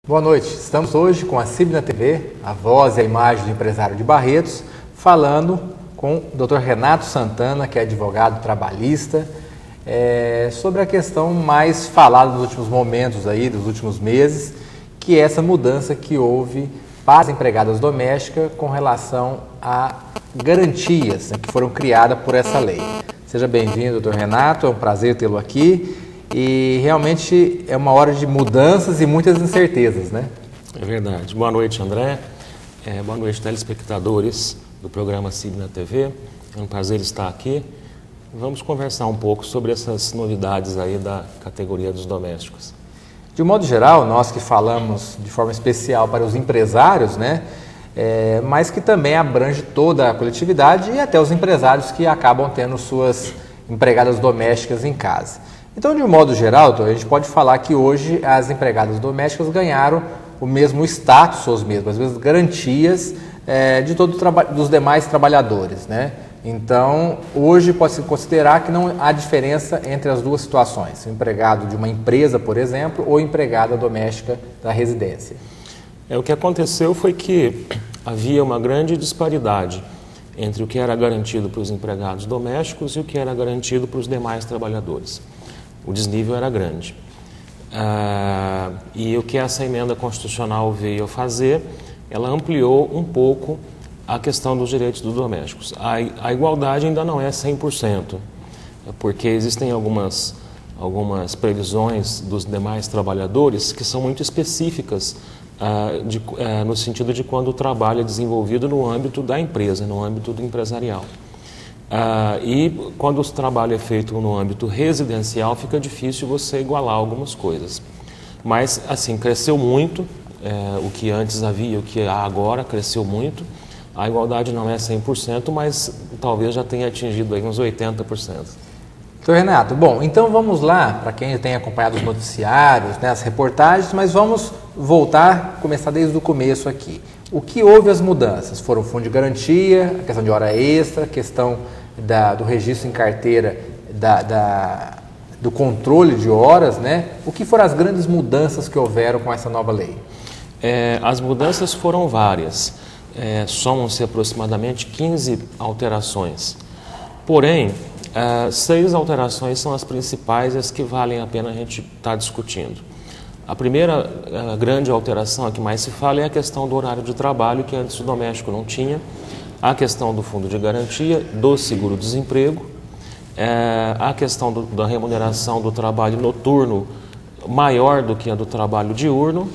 Boa noite, estamos hoje com a Sibna TV, a voz e a imagem do empresário de Barretos, falando com o Dr. Renato Santana, que é advogado trabalhista, sobre a questão mais falada nos últimos momentos aí, dos últimos meses, que é essa mudança que houve para as empregadas domésticas com relação a garantias, que foram criadas por essa lei. Seja bem-vindo, Dr. Renato, é um prazer tê-lo aqui. E realmente é uma hora de mudanças e muitas incertezas, né? É verdade. Boa noite, André. Boa noite, telespectadores do programa Sibna TV. É um prazer estar aqui. Vamos conversar um pouco sobre essas novidades aí da categoria dos domésticos. De um modo geral, nós que falamos de forma especial para os empresários, né? Mas que também abrange toda a coletividade e até os empresários que acabam tendo suas empregadas domésticas em casa. Então, de um modo geral, a gente pode falar que hoje as empregadas domésticas ganharam o mesmo status, as mesmas garantias de dos demais trabalhadores, né? Então, hoje pode-se considerar que não há diferença entre as duas situações, o empregado de uma empresa, por exemplo, ou empregada doméstica da residência. O que aconteceu foi que havia uma grande disparidade entre o que era garantido para os empregados domésticos e o que era garantido para os demais trabalhadores. O desnível era grande. E o que essa emenda constitucional veio fazer, ela ampliou um pouco a questão dos direitos dos domésticos. A igualdade ainda não é 100%, porque existem algumas previsões dos demais trabalhadores que são muito específicas no sentido de quando o trabalho é desenvolvido no âmbito da empresa, no âmbito do empresarial. E quando o trabalho é feito no âmbito residencial, fica difícil você igualar algumas coisas. Mas, assim, cresceu muito, o que antes havia, o que há agora, cresceu muito. A igualdade não é 100%, mas talvez já tenha atingido aí uns 80%. Doutor Renato, bom, então vamos lá, para quem tem acompanhado os noticiários, né, as reportagens, mas vamos voltar, começar desde o começo aqui. O que houve as mudanças? Foram o fundo de garantia, a questão de hora extra, a questão do registro em carteira do controle de horas, né? O que foram as grandes mudanças que houveram com essa nova lei? As mudanças foram várias, somam-se aproximadamente 15 alterações. Porém, 6 alterações são as principais, as que valem a pena a gente estar discutindo. A primeira grande alteração, a que mais se fala, é a questão do horário de trabalho, que antes o doméstico não tinha, a questão do fundo de garantia, do seguro-desemprego, a questão da remuneração do trabalho noturno maior do que a do trabalho diurno,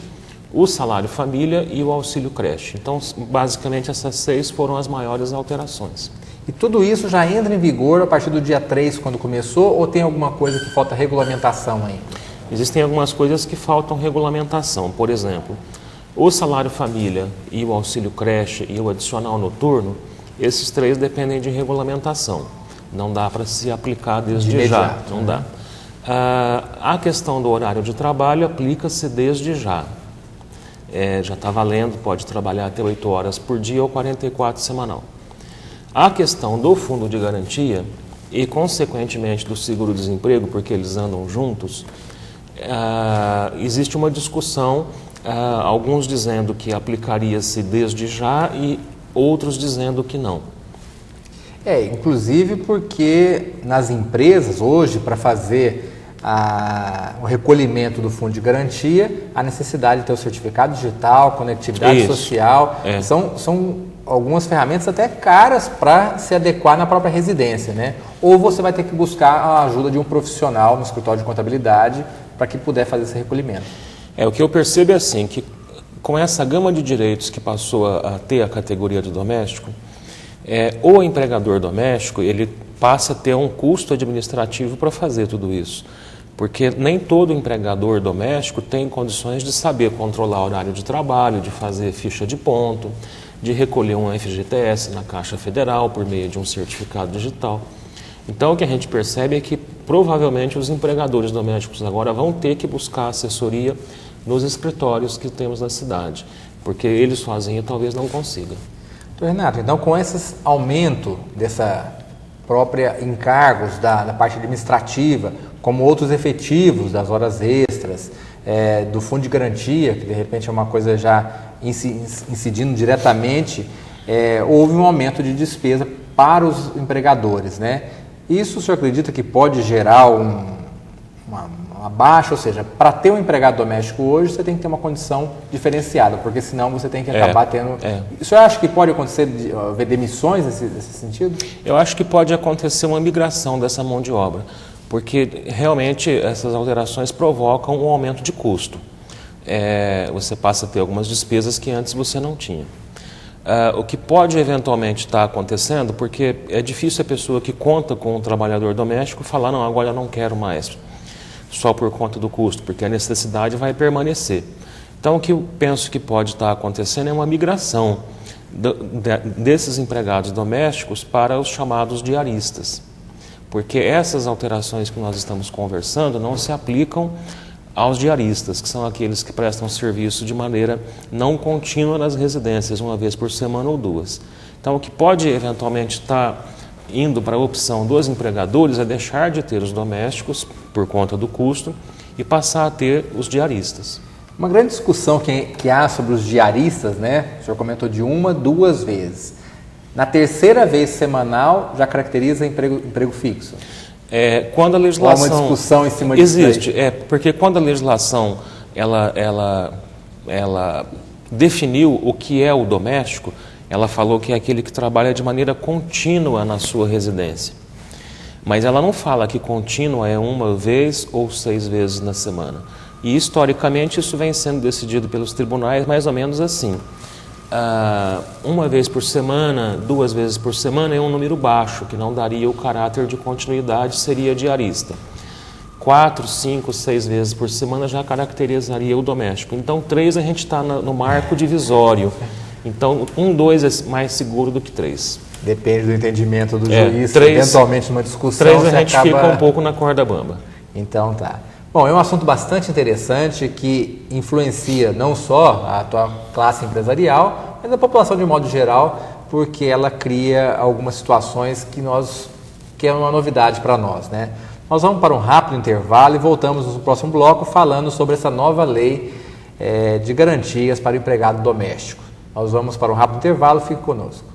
o salário família e o auxílio creche. Então, basicamente, essas 6 foram as maiores alterações. E tudo isso já entra em vigor a partir do dia 3, quando começou, ou tem alguma coisa que falta regulamentação ainda? Existem algumas coisas que faltam regulamentação. Por exemplo, o salário família e o auxílio creche e o adicional noturno, esses 3 dependem de regulamentação. Não dá para se aplicar desde já. Não dá. A questão do horário de trabalho aplica-se desde já. Já está valendo, pode trabalhar até 8 horas por dia ou 44 semanal. A questão do fundo de garantia e, consequentemente, do seguro-desemprego, porque eles andam juntos, existe uma discussão, alguns dizendo que aplicaria-se desde já e outros dizendo que não. Inclusive porque nas empresas hoje, para fazer o recolhimento do fundo de garantia, a necessidade de ter o certificado digital, conectividade social, são algumas ferramentas até caras para se adequar na própria residência, né? Ou você vai ter que buscar a ajuda de um profissional no escritório de contabilidade para que puder fazer esse recolhimento. O que eu percebo é assim, que com essa gama de direitos que passou a ter a categoria do doméstico, o empregador doméstico, ele passa a ter um custo administrativo para fazer tudo isso. Porque nem todo empregador doméstico tem condições de saber controlar o horário de trabalho, de fazer ficha de ponto, de recolher um FGTS na Caixa Federal por meio de um certificado digital. Então, o que a gente percebe é que provavelmente os empregadores domésticos agora vão ter que buscar assessoria nos escritórios que temos na cidade, porque eles sozinhos talvez não consigam. Renato, então com esse aumento dessa própria encargos da parte administrativa, como outros efetivos das horas extras, do fundo de garantia, que de repente é uma coisa já incidindo diretamente, houve um aumento de despesa para os empregadores, né? Isso o senhor acredita que pode gerar uma baixa, ou seja, para ter um empregado doméstico hoje, você tem que ter uma condição diferenciada, porque senão você tem que acabar tendo... O senhor acha que pode acontecer, haver demissões nesse sentido? Eu acho que pode acontecer uma migração dessa mão de obra, porque realmente essas alterações provocam um aumento de custo. Você passa a ter algumas despesas que antes você não tinha. O que pode eventualmente estar acontecendo, porque é difícil a pessoa que conta com um trabalhador doméstico falar, não, agora eu não quero mais, só por conta do custo, porque a necessidade vai permanecer. Então, o que eu penso que pode estar acontecendo é uma migração desses empregados domésticos para os chamados diaristas, porque essas alterações que nós estamos conversando não se aplicam aos diaristas, que são aqueles que prestam serviço de maneira não contínua nas residências, uma vez por semana ou duas. Então, o que pode eventualmente estar indo para a opção dos empregadores é deixar de ter os domésticos por conta do custo e passar a ter os diaristas. Uma grande discussão que há sobre os diaristas, né? O senhor comentou de 1, 2 vezes. Na terceira vez semanal já caracteriza emprego fixo? Quando a legislação... Ou há uma discussão em cima disso? Existe, porque quando a legislação ela definiu o que é o doméstico, ela falou que é aquele que trabalha de maneira contínua na sua residência. Mas ela não fala que contínua é 1 vez ou 6 vezes na semana. E, historicamente, isso vem sendo decidido pelos tribunais mais ou menos assim. 1 vez por semana, 2 vezes por semana é um número baixo, que não daria o caráter de continuidade, seria diarista. 4, 5, 6 vezes por semana já caracterizaria o doméstico. Então, 3 a gente está no marco divisório. Então, 1, 2 é mais seguro do que 3. Depende do entendimento do juiz, 3, eventualmente numa discussão 3 a gente fica um pouco na corda bamba. Então tá. Bom, é um assunto bastante interessante que influencia não só a atual classe empresarial, mas a população de modo geral, porque ela cria algumas situações que é uma novidade para nós, né? Nós vamos para um rápido intervalo e voltamos no próximo bloco falando sobre essa nova lei de garantias para o empregado doméstico. Nós vamos para um rápido intervalo, fique conosco.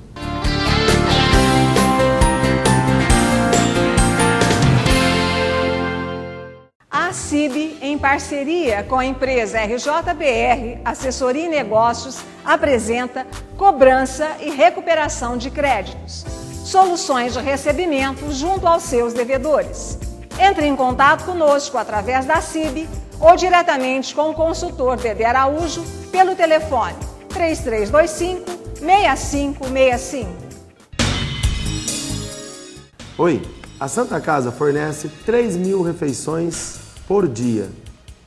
A CIB, em parceria com a empresa RJBR Assessoria e Negócios, apresenta cobrança e recuperação de créditos, soluções de recebimento junto aos seus devedores. Entre em contato conosco através da CIB ou diretamente com o consultor Dedé Araújo pelo telefone 3325-6565. Oi, a Santa Casa fornece 3.000 refeições por dia,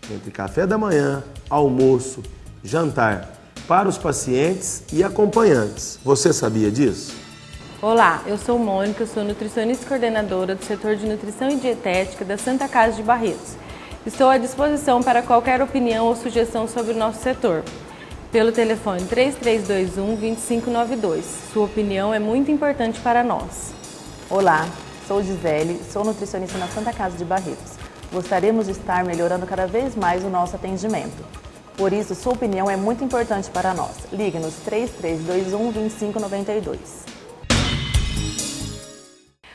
entre café da manhã, almoço, jantar, para os pacientes e acompanhantes. Você sabia disso? Olá, eu sou Mônica, sou nutricionista e coordenadora do setor de nutrição e dietética da Santa Casa de Barretos. Estou à disposição para qualquer opinião ou sugestão sobre o nosso setor. Pelo telefone 3321-2592. Sua opinião é muito importante para nós. Olá, sou Gisele, sou nutricionista na Santa Casa de Barretos. Gostaríamos de estar melhorando cada vez mais o nosso atendimento. Por isso, sua opinião é muito importante para nós. Ligue-nos 3321-2592.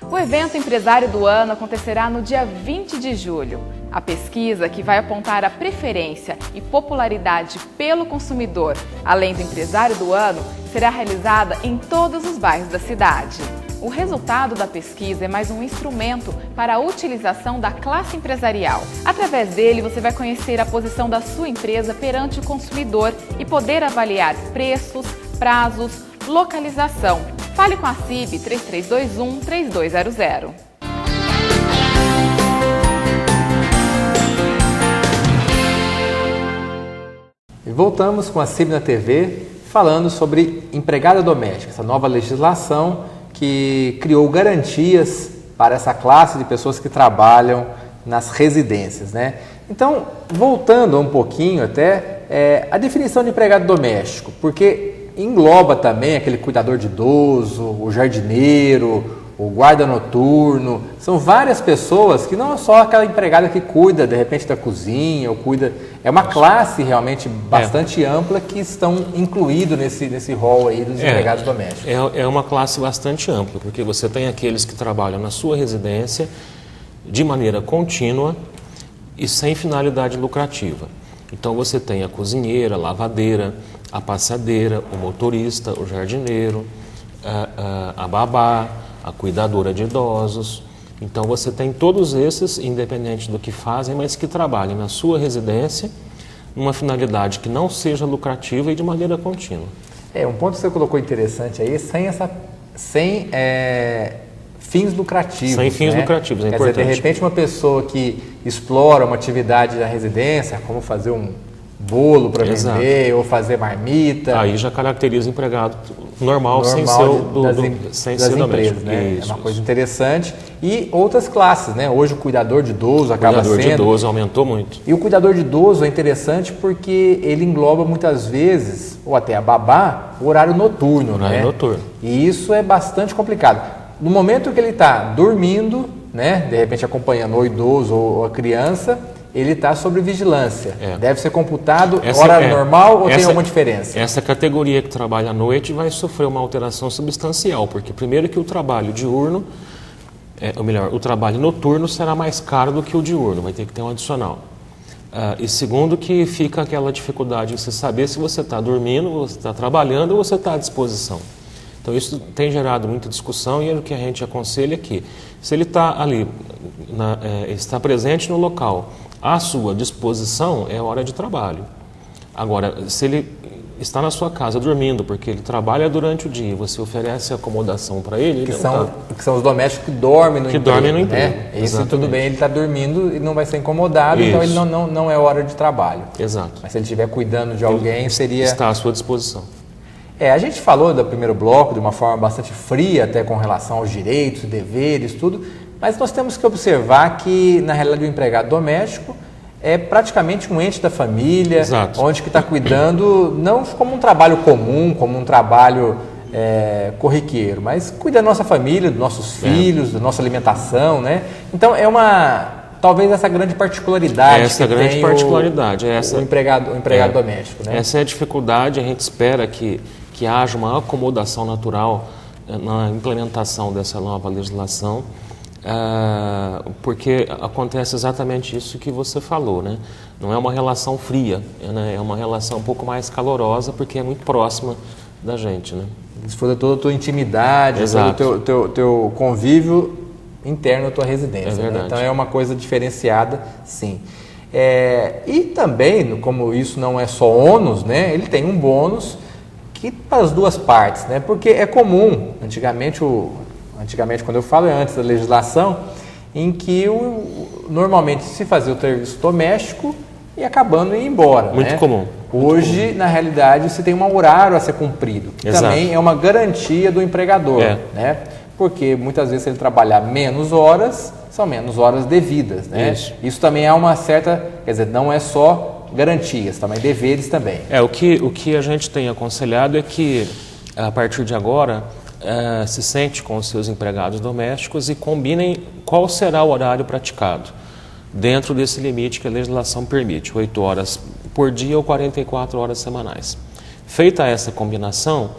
O evento Empresário do Ano acontecerá no dia 20 de julho. A pesquisa, que vai apontar a preferência e popularidade pelo consumidor, além do Empresário do Ano, será realizada em todos os bairros da cidade. O resultado da pesquisa é mais um instrumento para a utilização da classe empresarial. Através dele, você vai conhecer a posição da sua empresa perante o consumidor e poder avaliar preços, prazos, localização. Fale com a CIB 3321-3200. E voltamos com a CIB na TV, falando sobre empregada doméstica, essa nova legislação que criou garantias para essa classe de pessoas que trabalham nas residências, né? Então, voltando um pouquinho até, a definição de empregado doméstico, porque engloba também aquele cuidador de idoso, o jardineiro, o guarda noturno, são várias pessoas que não é só aquela empregada que cuida, de repente, da cozinha, ou cuida... É uma classe realmente bastante ampla que estão incluídos nesse rol aí dos empregados domésticos. É uma classe bastante ampla, porque você tem aqueles que trabalham na sua residência de maneira contínua e sem finalidade lucrativa. Então você tem a cozinheira, a lavadeira, a passadeira, o motorista, o jardineiro, a babá, a cuidadora de idosos. Então você tem todos esses, independente do que fazem, mas que trabalhem na sua residência, numa finalidade que não seja lucrativa e de maneira contínua. Um ponto que você colocou interessante aí, sem fins lucrativos. Sem fins lucrativos, é Quer importante. dizer, de repente uma pessoa que explora uma atividade da residência, como fazer um bolo para vender ou fazer marmita. Aí já caracteriza o empregado normal sem ser das empresas, né? É uma coisa interessante. E outras classes, né? Hoje o cuidador de idoso acaba sendo... O cuidador de idoso aumentou muito. E o cuidador de idoso é interessante porque ele engloba muitas vezes, ou até a babá, o horário noturno. Noturno. E isso é bastante complicado. No momento que ele está dormindo, né? De repente acompanhando o idoso ou a criança, ele está sob vigilância. Deve ser computado horário normal ou tem alguma diferença? Essa categoria que trabalha à noite vai sofrer uma alteração substancial, porque primeiro que o trabalho diurno, ou melhor, o trabalho noturno será mais caro do que o diurno, vai ter que ter um adicional. E segundo que fica aquela dificuldade em você saber se você está dormindo, você está trabalhando ou você está à disposição. Então isso tem gerado muita discussão e o que a gente aconselha é que se ele está ali, está presente no local, à sua disposição, é hora de trabalho. Agora, se ele está na sua casa dormindo, porque ele trabalha durante o dia e você oferece acomodação para ele... Que são os domésticos que dormem no emprego. Dormem no emprego. Né? Isso tudo bem, ele está dormindo e não vai ser incomodado, então ele não é hora de trabalho. Exato. Mas se ele estiver cuidando de alguém, seria... Está à sua disposição. A gente falou do primeiro bloco de uma forma bastante fria, até com relação aos direitos, deveres, tudo, mas nós temos que observar que, na realidade, o empregado doméstico é praticamente um ente da família, onde que está cuidando, não como um trabalho comum, como um trabalho corriqueiro, mas cuida da nossa família, dos nossos filhos, da nossa alimentação, né? Então, talvez essa grande particularidade o empregado doméstico. Né? Essa é a dificuldade, a gente espera que haja uma acomodação natural na implementação dessa nova legislação, porque acontece exatamente isso que você falou, né? Não é uma relação fria, né? É uma relação um pouco mais calorosa, porque é muito próxima da gente, né? Desfruta toda a tua intimidade, todo o teu convívio interno da tua residência. Né? Então é uma coisa diferenciada, sim. E também, como isso não é só ônus, né? Ele tem um bônus que para as duas partes, né? Porque é comum, antigamente, quando eu falo, é antes da legislação, em que normalmente se fazia o serviço doméstico e acabando ir embora. Muito comum. Hoje, na realidade, você tem um horário a ser cumprido, que também é uma garantia do empregador, né? Porque muitas vezes se ele trabalhar menos horas, são menos horas devidas, né? Isso também é uma certa, quer dizer, não é só garantias, também deveres também. O que a gente tem aconselhado é que, a partir de agora, se sente com os seus empregados domésticos e combinem qual será o horário praticado, dentro desse limite que a legislação permite, 8 horas por dia ou 44 horas semanais. Feita essa combinação,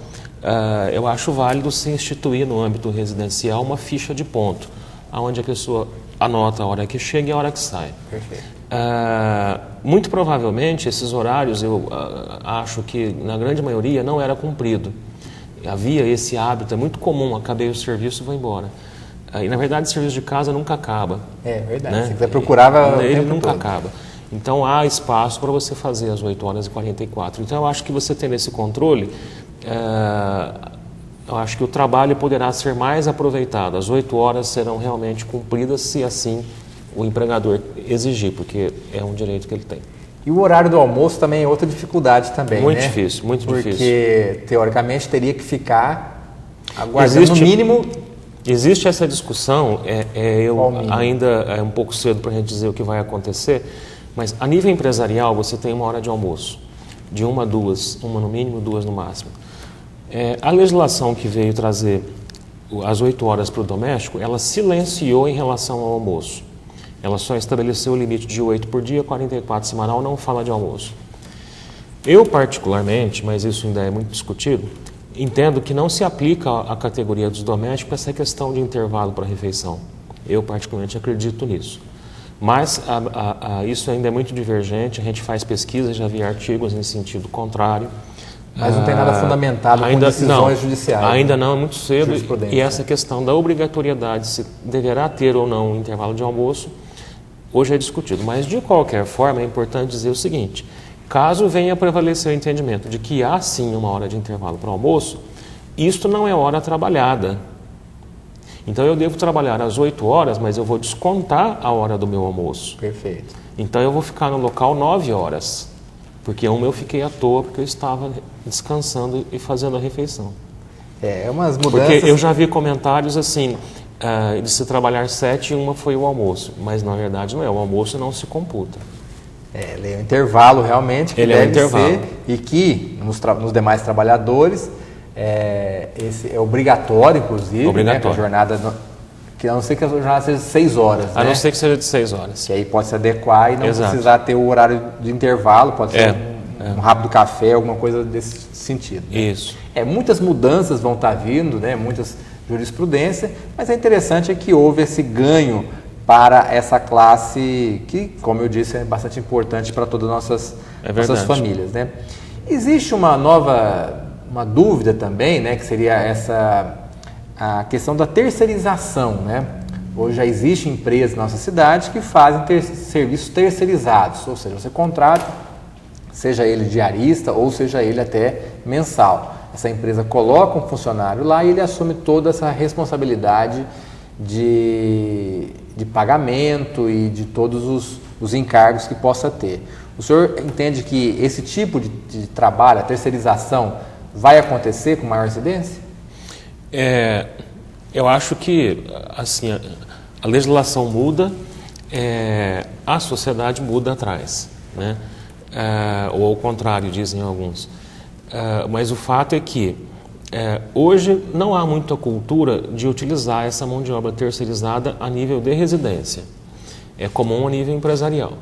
eu acho válido se instituir no âmbito residencial uma ficha de ponto, onde a pessoa anota a hora que chega e a hora que sai. Perfeito. Muito provavelmente esses horários, eu acho que na grande maioria não era cumprido. Havia esse hábito, é muito comum, acabei o serviço e vou embora. E na verdade o serviço de casa nunca acaba. É verdade, né? Se quiser procurava ele nunca acaba. Então há espaço para você fazer às 8 horas e 44. Então eu acho que você tendo esse controle, eu acho que o trabalho poderá ser mais aproveitado. As 8 horas serão realmente cumpridas se assim o empregador exigir, porque é um direito que ele tem. E o horário do almoço também é outra dificuldade também, muito né? Difícil, muito difícil. Porque, teoricamente, teria que ficar aguardando no mínimo... Existe essa discussão, ainda é um pouco cedo para a gente dizer o que vai acontecer, mas a nível empresarial você tem uma hora de almoço, de 1 a 2, uma no mínimo, 2 no máximo. A legislação que veio trazer as 8 horas para o doméstico, ela silenciou em relação ao almoço. Ela só estabeleceu o limite de 8 por dia, 44 semanal, não fala de almoço. Eu, particularmente, mas isso ainda é muito discutido, entendo que não se aplica à categoria dos domésticos essa questão de intervalo para refeição. Eu, particularmente, acredito nisso. Mas isso ainda é muito divergente, a gente faz pesquisas, já vi artigos em sentido contrário. Mas não tem nada fundamentado com decisões judiciais. Ainda não, é muito cedo. E essa questão da obrigatoriedade, se deverá ter ou não um intervalo de almoço, hoje é discutido. Mas, de qualquer forma, é importante dizer o seguinte: caso venha a prevalecer o entendimento de que há sim uma hora de intervalo para o almoço, isto não é hora trabalhada. Então eu devo trabalhar às 8 horas, mas eu vou descontar a hora do meu almoço. Perfeito. Então eu vou ficar no local 9 horas, porque eu fiquei à toa, porque eu estava descansando e fazendo a refeição. Umas mudanças... Porque eu já vi comentários assim, de se trabalhar 7 e uma foi o almoço, mas na verdade não é, o almoço não se computa. Ele é um intervalo realmente que ele deve é um ser, e que nos demais trabalhadores esse é obrigatório, inclusive, obrigatório. Né, que a jornada, que a não ser que a jornada seja de 6 horas. A não ser que seja de 6 horas. Que aí pode se adequar e não Exato. precisar ter o horário de intervalo, pode ser um rápido café, alguma coisa desse sentido. Né? Isso. Muitas mudanças vão estar vindo, né, muitas jurisprudências, mas é interessante que houve esse ganho para essa classe que, como eu disse, é bastante importante para todas as nossas famílias. Né? Existe uma dúvida também, né, que seria a questão da terceirização. Né? Hoje já existe empresas na nossa cidade que fazem serviços terceirizados, ou seja, você contrata, seja ele diarista ou seja ele até mensal. Essa empresa coloca um funcionário lá e ele assume toda essa responsabilidade de pagamento e de todos os encargos que possa ter. O senhor entende que esse tipo de trabalho, a terceirização, vai acontecer com maior incidência? Eu acho que assim, a legislação muda, a sociedade muda atrás, né? Ou ao contrário, dizem alguns. Mas o fato é que hoje não há muita cultura de utilizar essa mão de obra terceirizada a nível de residência. É comum a nível empresarial.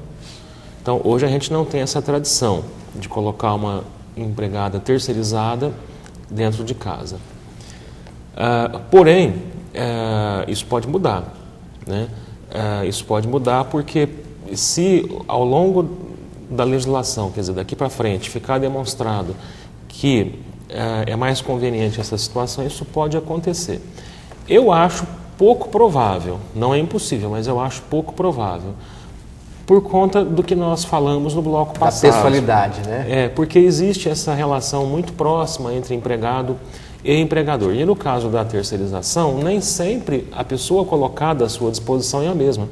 Então, hoje a gente não tem essa tradição de colocar uma empregada terceirizada dentro de casa. Porém, isso pode mudar, né? Isso pode mudar porque se ao longo da legislação, quer dizer, daqui para frente, ficar demonstrado que é mais conveniente essa situação, isso pode acontecer. Eu acho pouco provável, não é impossível, mas eu acho pouco provável, por conta do que nós falamos no bloco passado. A pessoalidade, né? Porque existe essa relação muito próxima entre empregado e empregador. E no caso da terceirização, nem sempre a pessoa colocada à sua disposição é a mesma.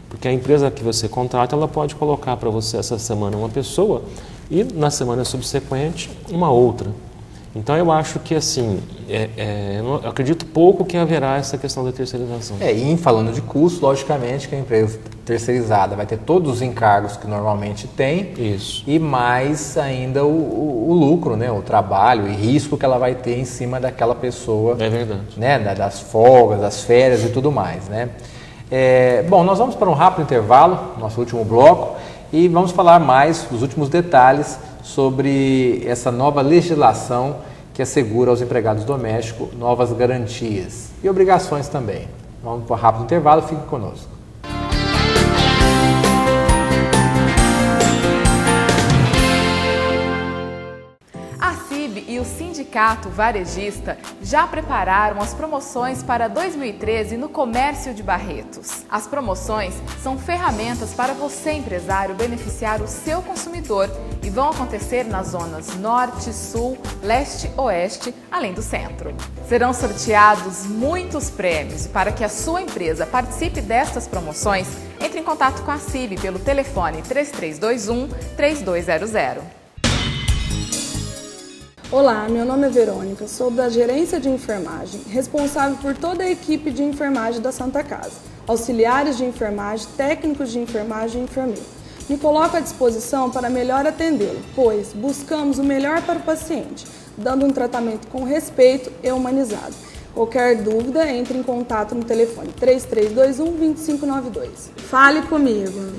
Porque a empresa que você contrata, ela pode colocar para você essa semana uma pessoa e na semana subsequente uma outra. Então eu acho que assim, eu acredito pouco que haverá essa questão da terceirização. E falando de custo, logicamente que a empresa terceirizada vai ter todos os encargos que normalmente tem. Isso. E mais ainda o lucro, né, o trabalho e risco que ela vai ter em cima daquela pessoa. É verdade. Né, das folgas, das férias e tudo mais, né? Bom, nós vamos para um rápido intervalo, nosso último bloco, e vamos falar mais dos últimos detalhes sobre essa nova legislação que assegura aos empregados domésticos novas garantias e obrigações também. Vamos para um rápido intervalo, fique conosco. E o Sindicato Varejista já prepararam as promoções para 2013 no comércio de Barretos. As promoções são ferramentas para você, empresário, beneficiar o seu consumidor e vão acontecer nas zonas Norte, Sul, Leste, Oeste, além do Centro. Serão sorteados muitos prêmios e para que a sua empresa participe destas promoções, entre em contato com a CIB pelo telefone 3321-3200. Olá, meu nome é Verônica, sou da Gerência de Enfermagem, responsável por toda a equipe de enfermagem da Santa Casa, auxiliares de enfermagem, técnicos de enfermagem e enfermeiro. Me coloco à disposição para melhor atendê-lo, pois buscamos o melhor para o paciente, dando um tratamento com respeito e humanizado. Qualquer dúvida, entre em contato no telefone 3321-2592. Fale comigo!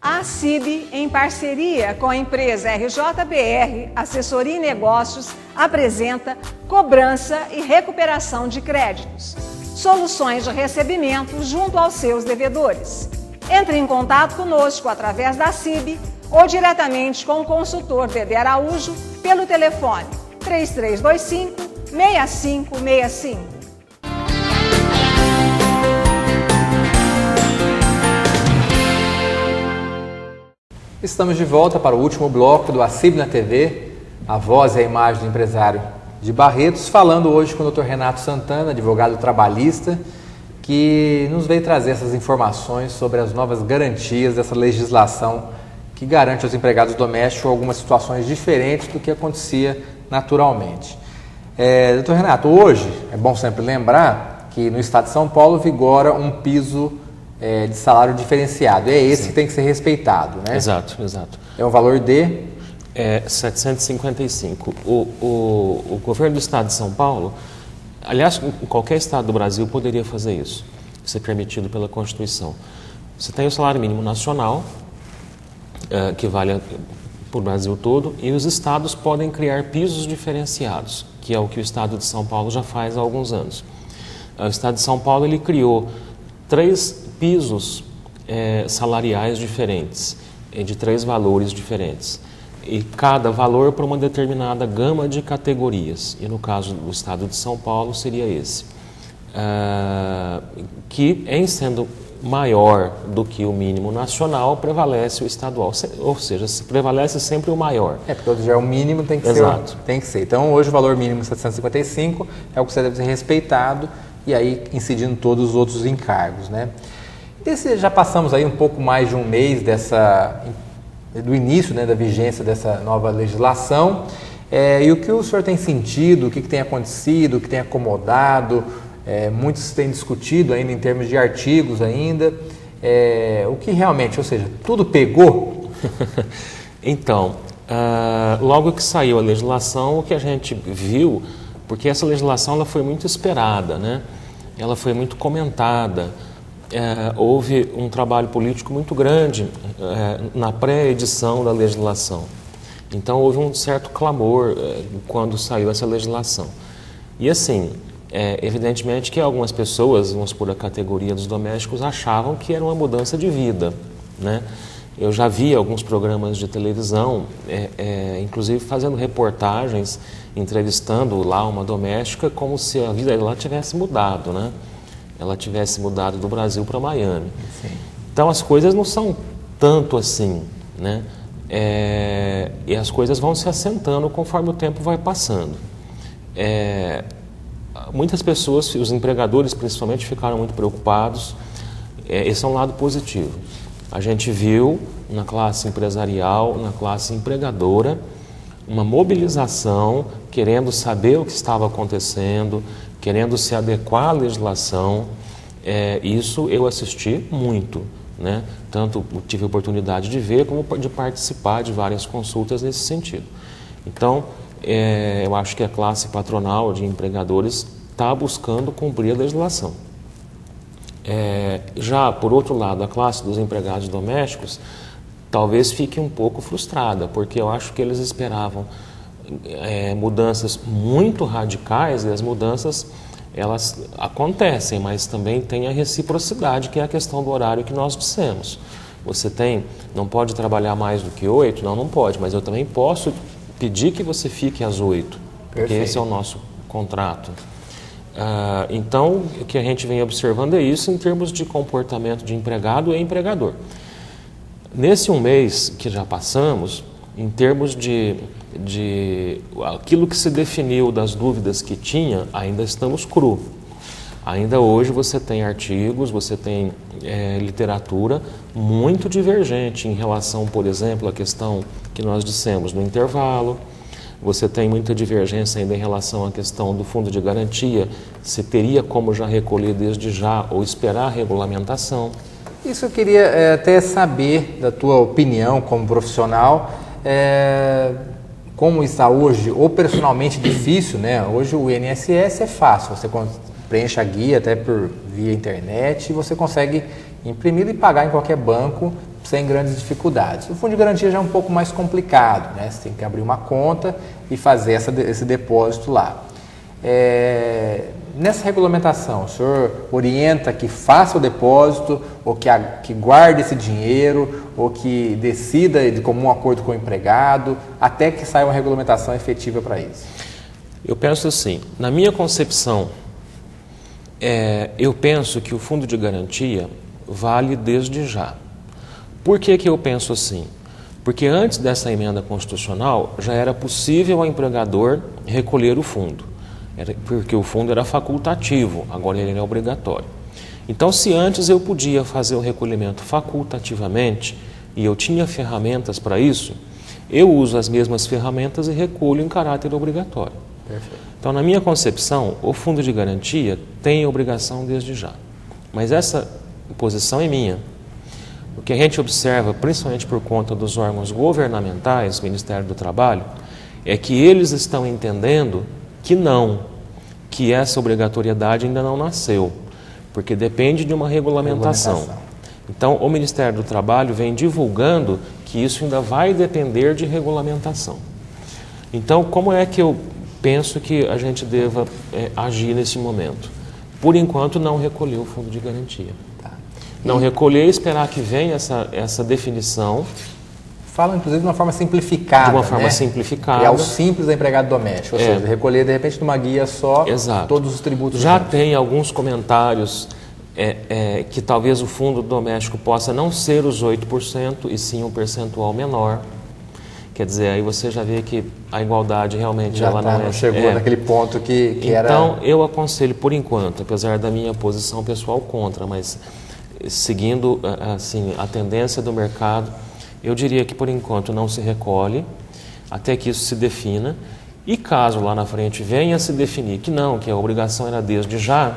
A CIB, em parceria com a empresa RJBR, Assessoria e Negócios, apresenta cobrança e recuperação de créditos. Soluções de recebimento junto aos seus devedores. Entre em contato conosco através da CIB ou diretamente com o consultor Dedé Araújo pelo telefone 3325-6565. Estamos de volta para o último bloco do A CIB na TV, a voz e a imagem do empresário de Barretos, falando hoje com o Dr. Renato Santana, advogado trabalhista, que nos veio trazer essas informações sobre as novas garantias dessa legislação que garante aos empregados domésticos algumas situações diferentes do que acontecia naturalmente. Dr. Renato, hoje é bom sempre lembrar que no estado de São Paulo vigora um piso de salário diferenciado. É esse que tem que ser respeitado, né? Exato, exato. É um valor de? 755. O governo do estado de São Paulo, aliás, qualquer estado do Brasil poderia fazer isso, ser permitido pela Constituição. Você tem o salário mínimo nacional, que vale para o Brasil todo, e os estados podem criar pisos diferenciados, que é o que o estado de São Paulo já faz há alguns anos. O estado de São Paulo ele criou 3 pisos salariais diferentes, de 3 valores diferentes, e cada valor para uma determinada gama de categorias, e no caso do estado de São Paulo seria esse, que em sendo maior do que o mínimo nacional, prevalece o estadual, ou seja, prevalece sempre o maior. Porque já é o mínimo, tem que Exato. ser. Então hoje o valor mínimo 755 é o que você deve ser respeitado, e aí incidindo todos os outros encargos, né? Já passamos aí um pouco mais de um mês do início, né, da vigência dessa nova legislação, e o que o senhor tem sentido, o que tem acontecido, o que tem acomodado, muitos têm discutido ainda em termos de artigos ainda, o que realmente, ou seja, tudo pegou? Então, logo que saiu a legislação, o que a gente viu, porque essa legislação ela foi muito esperada, né? Ela foi muito comentada, houve um trabalho político muito grande na pré-edição da legislação. Então houve um certo clamor quando saiu essa legislação. E assim, evidentemente que algumas pessoas, vamos por a categoria dos domésticos, achavam que era uma mudança de vida, né? Eu já vi alguns programas de televisão, inclusive fazendo reportagens, entrevistando lá uma doméstica como se a vida dela tivesse mudado, né? Ela tivesse mudado do Brasil para Miami. Sim. Então as coisas não são tanto assim, né? E as coisas vão se assentando conforme o tempo vai passando. Muitas pessoas, os empregadores principalmente, ficaram muito preocupados. Esse é um lado positivo. A gente viu na classe empresarial, na classe empregadora, uma mobilização, querendo saber o que estava acontecendo, querendo se adequar à legislação. Isso eu assisti muito, né? Tanto tive a oportunidade de ver como de participar de várias consultas nesse sentido. Então, eu acho que a classe patronal de empregadores está buscando cumprir a legislação. Já, por outro lado, a classe dos empregados domésticos talvez fique um pouco frustrada, porque eu acho que eles esperavam mudanças muito radicais, e as mudanças elas acontecem, mas também tem a reciprocidade, que é a questão do horário que nós dissemos. Você não pode trabalhar mais do que 8? Não pode, mas eu também posso pedir que você fique às 8, porque esse é o nosso contrato. Então, o que a gente vem observando é isso em termos de comportamento de empregado e empregador. Nesse um mês que já passamos, em termos de aquilo que se definiu das dúvidas que tinha, ainda estamos cru. Ainda hoje você tem artigos, você tem literatura muito divergente em relação, por exemplo, à questão que nós dissemos no intervalo. Você tem muita divergência ainda em relação à questão do fundo de garantia, se teria como já recolher desde já ou esperar a regulamentação. Isso eu queria até saber da tua opinião como profissional. como está hoje, operacionalmente difícil, né? Hoje o INSS é fácil, você preenche a guia até via internet e você consegue imprimir e pagar em qualquer banco sem grandes dificuldades. O fundo de garantia já é um pouco mais complicado, né? Você tem que abrir uma conta e fazer esse depósito lá. Nessa regulamentação, o senhor orienta que faça o depósito, ou que guarde esse dinheiro, ou que decida de comum acordo com o empregado, até que saia uma regulamentação efetiva para isso? Eu penso assim, na minha concepção, eu penso que o fundo de garantia vale desde já. Por que eu penso assim? Porque antes dessa emenda constitucional já era possível ao empregador recolher o fundo, porque o fundo era facultativo, agora ele é obrigatório. Então, se antes eu podia fazer o recolhimento facultativamente e eu tinha ferramentas para isso, eu uso as mesmas ferramentas e recolho em caráter obrigatório. Perfeito. Então, na minha concepção, o fundo de garantia tem obrigação desde já. Mas essa posição é minha. O que a gente observa, principalmente por conta dos órgãos governamentais, Ministério do Trabalho, é que eles estão entendendo que essa obrigatoriedade ainda não nasceu, porque depende de uma regulamentação. Então, o Ministério do Trabalho vem divulgando que isso ainda vai depender de regulamentação. Então, como é que eu penso que a gente deva agir nesse momento? Por enquanto, não recolher o fundo de garantia. Não recolher e esperar que venha essa definição. Fala, inclusive, de uma forma simplificada. De uma forma simplificada. É o simples da empregado doméstico, ou seja, recolher, de repente, numa guia só. Exato. Todos os tributos. Já tem alguns comentários que talvez o fundo doméstico possa não ser os 8%, e sim um percentual menor. Quer dizer, aí você já vê que a igualdade realmente já ela não chegou naquele ponto que era... Então, eu aconselho, por enquanto, apesar da minha posição pessoal contra, mas seguindo assim, a tendência do mercado, eu diria que, por enquanto, não se recolhe, até que isso se defina. E caso lá na frente venha a se definir que a obrigação era desde já,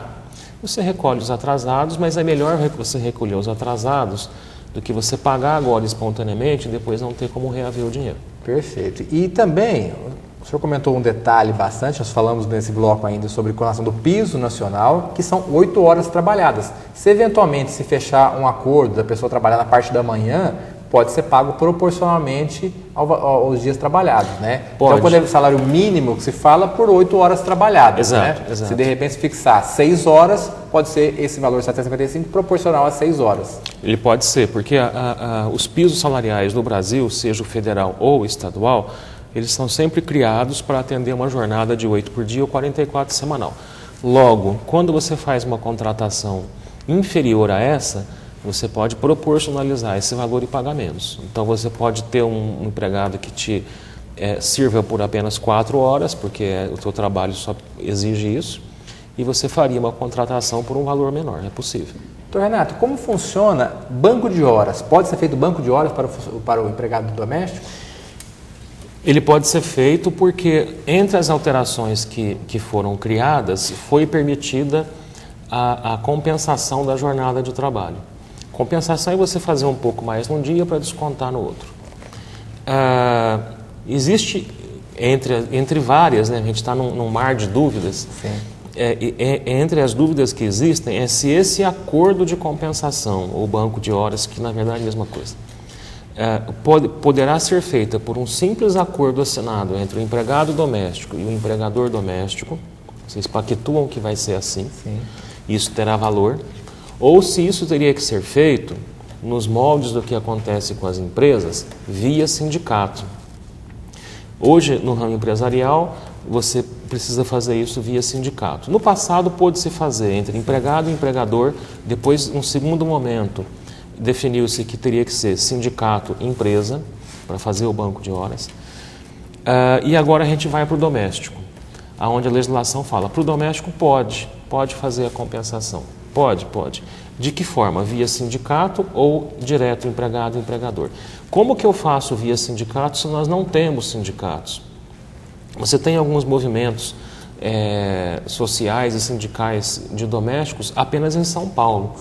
você recolhe os atrasados, mas é melhor você recolher os atrasados do que você pagar agora espontaneamente e depois não ter como reaver o dinheiro. Perfeito. E também, o senhor comentou um detalhe bastante, nós falamos nesse bloco ainda sobre colação do piso nacional, que são 8 horas trabalhadas. Se eventualmente se fechar um acordo da pessoa trabalhar na parte da manhã, pode ser pago proporcionalmente aos dias trabalhados, né? Pode. Então, quando é o salário mínimo que se fala por 8 horas trabalhadas, exato, né? Exato. Se de repente se fixar 6 horas, pode ser esse valor de 755 proporcional a 6 horas. Ele pode ser, porque os pisos salariais no Brasil, seja o federal ou estadual, eles são sempre criados para atender uma jornada de 8 por dia ou 44 semanal. Logo, quando você faz uma contratação inferior a essa, você pode proporcionalizar esse valor e pagar menos. Então, você pode ter um empregado que te sirva por apenas 4 horas, porque o teu trabalho só exige isso, e você faria uma contratação por um valor menor, é possível. Doutor Renato, como funciona banco de horas? Pode ser feito banco de horas para o empregado doméstico? Ele pode ser feito porque, entre as alterações que foram criadas, foi permitida a compensação da jornada de trabalho. Compensação é você fazer um pouco mais num dia para descontar no outro. Existe, entre várias, né, a gente está num mar de dúvidas, entre as dúvidas que existem é se esse acordo de compensação, ou banco de horas, que na verdade é a mesma coisa, poderá ser feita por um simples acordo assinado entre o empregado doméstico e o empregador doméstico. Vocês pactuam que vai ser assim, isso terá valor, ou se isso teria que ser feito nos moldes do que acontece com as empresas via sindicato. Hoje, no ramo empresarial, você precisa fazer isso via sindicato. No passado, pôde-se fazer entre empregado e empregador, depois, num segundo momento, definiu-se que teria que ser sindicato e empresa, para fazer o banco de horas. E agora a gente vai para o doméstico, onde a legislação fala, para o doméstico pode fazer a compensação. Pode. De que forma? Via sindicato ou direto empregado e empregador? Como que eu faço via sindicato se nós não temos sindicatos? Você tem alguns movimentos sociais e sindicais de domésticos apenas em São Paulo.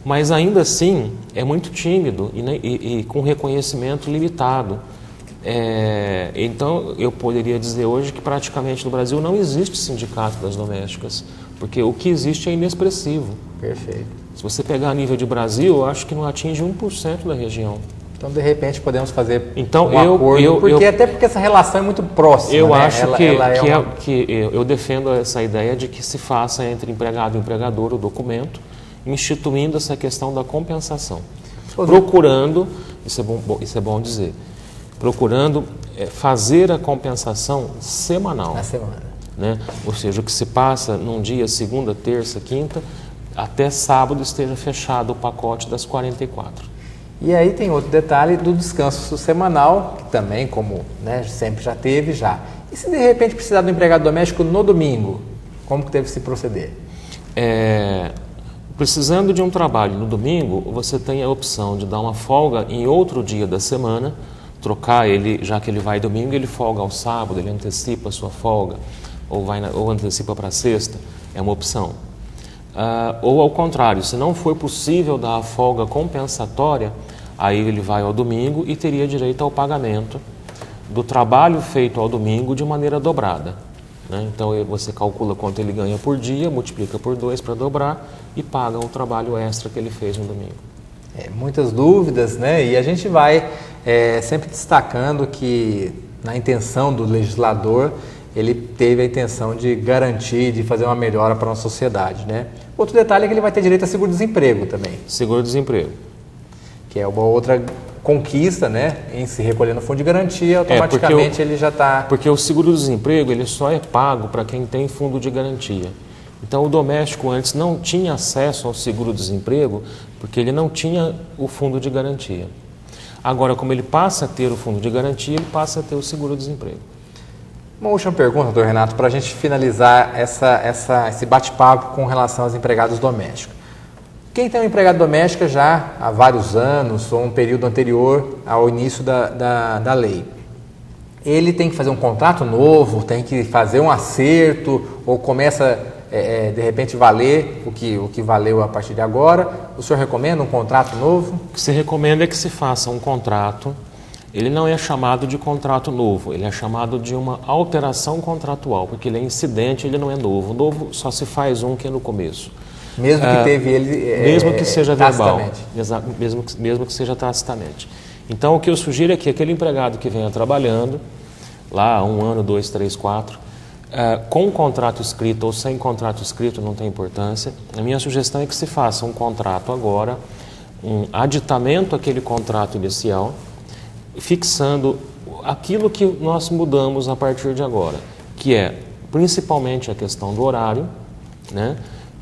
Mas ainda assim é muito tímido e com reconhecimento limitado Então, eu poderia dizer hoje que praticamente no Brasil não existe sindicato das domésticas, porque o que existe é inexpressivo. Perfeito. Se você pegar a nível de Brasil, eu acho que não atinge 1% da região. Então, de repente, podemos fazer então, um acordo, até porque essa relação é muito próxima. Eu né? acho que eu defendo essa ideia de que se faça entre empregado e empregador o documento, instituindo essa questão da compensação. Procurando, isso é bom dizer, procurando fazer a compensação semanal. Na semana. Né? Ou seja, o que se passa num dia, segunda, terça, quinta, até sábado esteja fechado o pacote das 44. E aí tem outro detalhe do descanso semanal, que também, como sempre já teve, já. E se de repente precisar do empregado doméstico no domingo, como que deve se proceder? Precisando de um trabalho no domingo, você tem a opção de dar uma folga em outro dia da semana, trocar ele, já que ele vai domingo, ele folga ao sábado, ele antecipa a sua folga, ou antecipa para sexta, é uma opção. Ou ao contrário, se não for possível dar a folga compensatória, aí ele vai ao domingo e teria direito ao pagamento do trabalho feito ao domingo de maneira dobrada. Né? Então você calcula quanto ele ganha por dia, multiplica por 2 para dobrar e paga o trabalho extra que ele fez no domingo. Muitas dúvidas, né? E a gente vai sempre destacando que na intenção do legislador, ele teve a intenção de garantir, de fazer uma melhora para a nossa sociedade, né? Outro detalhe é que ele vai ter direito a seguro-desemprego também. Seguro-desemprego. Que é uma outra conquista, né? Em se recolher no fundo de garantia, automaticamente ele já está... Porque o seguro-desemprego, ele só é pago para quem tem fundo de garantia. Então, o doméstico antes não tinha acesso ao seguro-desemprego porque ele não tinha o fundo de garantia. Agora, como ele passa a ter o fundo de garantia, ele passa a ter o seguro-desemprego. Uma última pergunta, doutor Renato, para a gente finalizar esse bate-papo com relação aos empregados domésticos. Quem tem um empregado doméstico já há vários anos, ou um período anterior ao início da lei, ele tem que fazer um contrato novo, tem que fazer um acerto, ou começa, de repente, valer o que valeu a partir de agora? O senhor recomenda um contrato novo? O que se recomenda é que se faça um contrato. Ele não é chamado de contrato novo, ele é chamado de uma alteração contratual, porque ele é incidente, ele não é novo. Novo só se faz um que é no começo. Mesmo que teve ele... mesmo que seja verbal. Exato, mesmo que seja tacitamente. Então, o que eu sugiro é que aquele empregado que venha trabalhando, lá 1 ano, 2, 3, 4, com contrato escrito ou sem contrato escrito, não tem importância. A minha sugestão é que se faça um contrato agora, um aditamento àquele contrato inicial, fixando aquilo que nós mudamos a partir de agora, que é principalmente a questão do horário, né?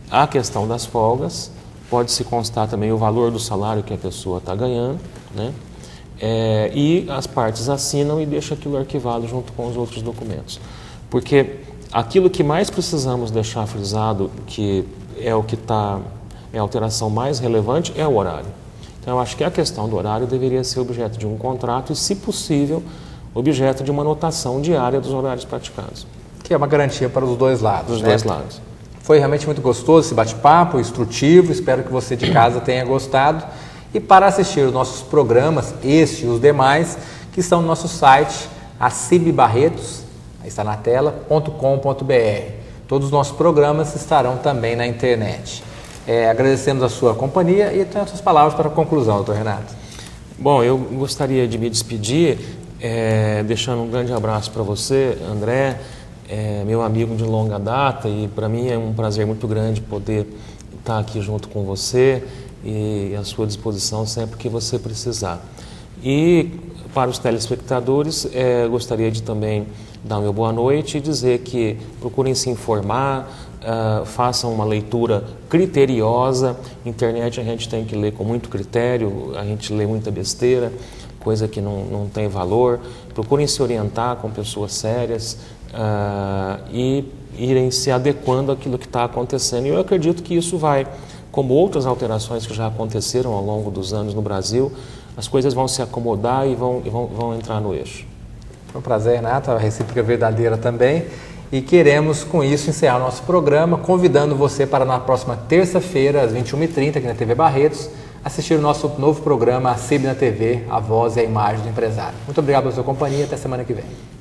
A questão das folgas, pode-se constar também o valor do salário que a pessoa está ganhando, né? E as partes assinam e deixam aquilo arquivado junto com os outros documentos. Porque aquilo que mais precisamos deixar frisado, que é o que é a alteração mais relevante, é o horário. Então, eu acho que a questão do horário deveria ser objeto de um contrato e, se possível, objeto de uma anotação diária dos horários praticados. Que é uma garantia para os dois lados. Dos dois lados. Foi realmente muito gostoso esse bate-papo, instrutivo, espero que você de casa tenha gostado. E para assistir os nossos programas, este e os demais, que estão no nosso site, acibbarretos, está na tela, .com.br. Todos os nossos programas estarão também na internet. Agradecemos a sua companhia e tenho as suas palavras para a conclusão, doutor Renato. Bom, eu gostaria de me despedir, deixando um grande abraço para você, André, meu amigo de longa data, e para mim é um prazer muito grande poder estar aqui junto com você e à sua disposição sempre que você precisar. E para os telespectadores, gostaria de também dar meu boa noite e dizer que procurem se informar, façam uma leitura criteriosa. Internet a gente tem que ler com muito critério, a gente lê muita besteira, coisa que não tem valor. Procurem se orientar com pessoas sérias e irem se adequando àquilo que está acontecendo. E eu acredito que isso vai, como outras alterações que já aconteceram ao longo dos anos no Brasil, as coisas vão se acomodar e vão entrar no eixo. Foi um prazer, Renato, a recíproca verdadeira também. E queremos, com isso, encerrar o nosso programa, convidando você para na próxima terça-feira, às 21h30, aqui na TV Barretos, assistir o nosso novo programa, a CIB na TV, a voz e a imagem do empresário. Muito obrigado pela sua companhia, até semana que vem.